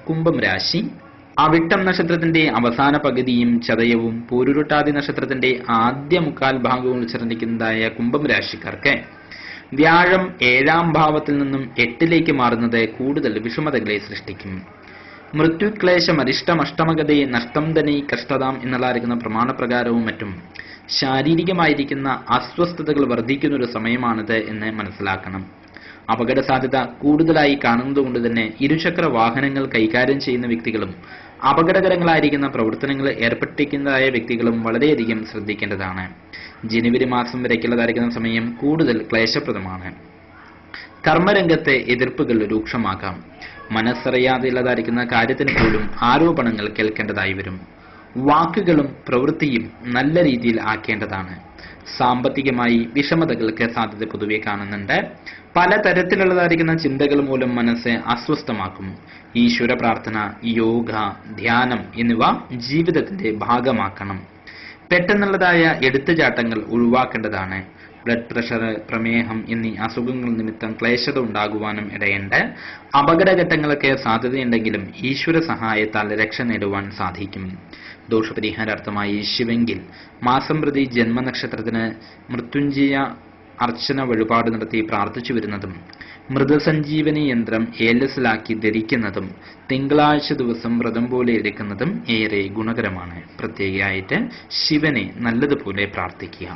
കുംഭം രാശി. അവിട്ടം നക്ഷത്രത്തിന്റെ അവസാന പകുതിയും ചതയവും പൂരുരുട്ടാതി നക്ഷത്രത്തിന്റെ ആദ്യ മുക്കാൽ ഭാഗവും ഉൾച്ചേർന്നിരിക്കുന്നതായ കുംഭം രാശിക്കാർക്ക് വ്യാഴം 7ാം ഭാവത്തിൽ നിന്നും 8ലേക്ക് മാറുന്നത് കൂടുതൽ വിഷമതകളെ സൃഷ്ടിക്കും. മൃത്യുക്ലേശം അരിഷ്ടമഷ്ടമഗതയെ നഷ്ടം തന്നെ കഷ്ടതാം എന്നുള്ളായിരിക്കുന്ന പ്രമാണപ്രകാരവും മറ്റും ശാരീരികമായിരിക്കുന്ന അസ്വസ്ഥതകൾ വർദ്ധിക്കുന്ന ഒരു സമയമാണിത് എന്ന് മനസ്സിലാക്കണം. അപകട സാധ്യത കൂടുതലായി കാണുന്നതുകൊണ്ട് തന്നെ ഇരുചക്ര വാഹനങ്ങൾ കൈകാര്യം ചെയ്യുന്ന വ്യക്തികളും അപകടകരങ്ങളായിരിക്കുന്ന പ്രവർത്തനങ്ങൾ ഏർപ്പെട്ടിരിക്കുന്നതായ വ്യക്തികളും വളരെയധികം ശ്രദ്ധിക്കേണ്ടതാണ്. ജനുവരി മാസം വരയ്ക്കുള്ളതായിരിക്കുന്ന സമയം കൂടുതൽ ക്ലേശപ്രദമാണ്. കർമ്മരംഗത്തെ എതിർപ്പുകൾ രൂക്ഷമാകാം. മനസ്സറിയാതെയുള്ളതായിരിക്കുന്ന കാര്യത്തിന് പോലും ആരോപണങ്ങൾ കേൾക്കേണ്ടതായി വരും. വാക്കുകളും പ്രവൃത്തിയും നല്ല രീതിയിൽ ആക്കേണ്ടതാണ്. സാമ്പത്തികമായി വിഷമതകൾക്ക് സാധ്യത പൊതുവെ കാണുന്നുണ്ട്. പലതരത്തിലുള്ളതായിരിക്കുന്ന ചിന്തകൾ മൂലം മനസ്സ് അസ്വസ്ഥമാക്കും. ഈശ്വര പ്രാർത്ഥന, യോഗ, ധ്യാനം എന്നിവ ജീവിതത്തിന്റെ ഭാഗമാക്കണം. പെട്ടെന്നുള്ളതായ എടുത്തുചാട്ടങ്ങൾ ഒഴിവാക്കേണ്ടതാണ്. ബ്ലഡ് പ്രഷർ, പ്രമേഹം എന്നീ അസുഖങ്ങൾ നിമിത്തം ക്ലേശത ഉണ്ടാകുവാനും ഇടയുണ്ട്. അപകടഘട്ടങ്ങളൊക്കെ സാധ്യതയുണ്ടെങ്കിലും ഈശ്വര സഹായത്താൽ രക്ഷ നേടുവാൻ സാധിക്കും. ദോഷപരിഹാരാർത്ഥമായി ശിവങ്കിൽ മാസം പ്രതി ജന്മനക്ഷത്രത്തിന് മൃത്യുഞ്ജയ അർച്ചന വഴിപാട് നടത്തി പ്രാർത്ഥിച്ചു വരുന്നതും മൃതസഞ്ജീവനി യന്ത്രം ഏലസിലാക്കി ധരിക്കുന്നതും തിങ്കളാഴ്ച ദിവസം വ്രതം പോലെ എടുക്കുന്നതും ഏറെ ഗുണകരമാണ്. പ്രത്യേകമായിട്ട് ശിവനെ നല്ലതുപോലെ പ്രാർത്ഥിക്കുക.